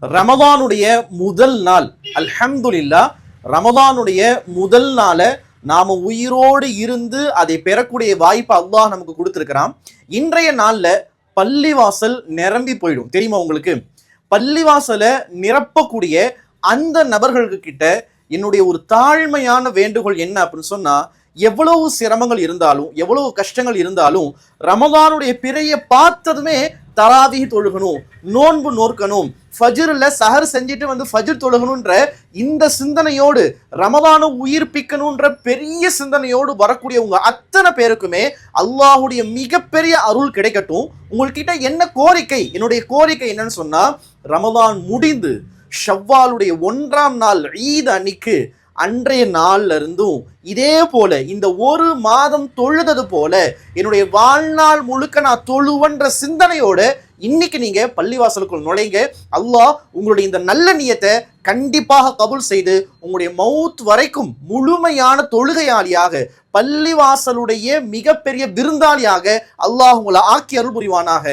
ரமதானுடைய முதல் நாள் அல்ஹம்துலில்லாஹ், ரமதானுடைய முதல் நாளை நாம உயிரோடு இருந்து அதை பெறக்கூடிய வாய்ப்பை அல்லாஹ் நமக்கு கொடுத்திருக்கிறான். இன்றைய நாள்ல பள்ளிவாசல் நிரம்பி போயிடும். தெரியுமா உங்களுக்கு? பள்ளிவாசலை நிரப்பக்கூடிய அந்த நபர்களுக்கு கிட்ட என்னுடைய ஒரு தாழ்மையான வேண்டுகோள் என்ன அப்படின்னு சொன்னா, எவ்வளவு சிரமங்கள் இருந்தாலும் எவ்வளவு கஷ்டங்கள் இருந்தாலும் ரமதானுடைய பிறையை பார்த்ததுமே தராவி தொழுகணும், நோன்பு நோக்கணும், ஃபஜ்ர்ல சஹர் செஞ்சுட்டு வந்து ஃபஜ்ர் தொழுகணுன்ற இந்த சிந்தனையோடு ரமதானை உயிர்ப்பிக்கணுன்ற பெரிய சிந்தனையோடு வரக்கூடிய உங்க அத்தனை பேருக்குமே அல்லாஹுடைய மிகப்பெரிய அருள் கிடைக்கட்டும். உங்கள்கிட்ட என்ன கோரிக்கை? என்னுடைய கோரிக்கை என்னன்னு சொன்னா, ரமதான் முடிந்து ஷவ்வாலுடைய 1ஆம் நாள் ஈத் அன்னைக்கு அன்றைய நாள்ல இருந்தும் இதே போல இந்த ஒரு மாதம் தொழுதது போல என்னுடைய வாழ்நாள் முழுக்க நான் தொழுவன்ற சிந்தனையோட இன்னைக்கு நீங்க பள்ளிவாசலுக்குள் நுழைங்க. அல்லாஹ் உங்களுடைய இந்த நல்ல நியத்தை கண்டிப்பாக கபூல் செய்து உங்களுடைய மௌத் வரைக்கும் முழுமையான தொழுகையாளியாக, பள்ளிவாசலுடைய மிகப்பெரிய விருந்தாளியாக அல்லாஹ் உங்களை ஆக்கி அருள் புரிவானாக.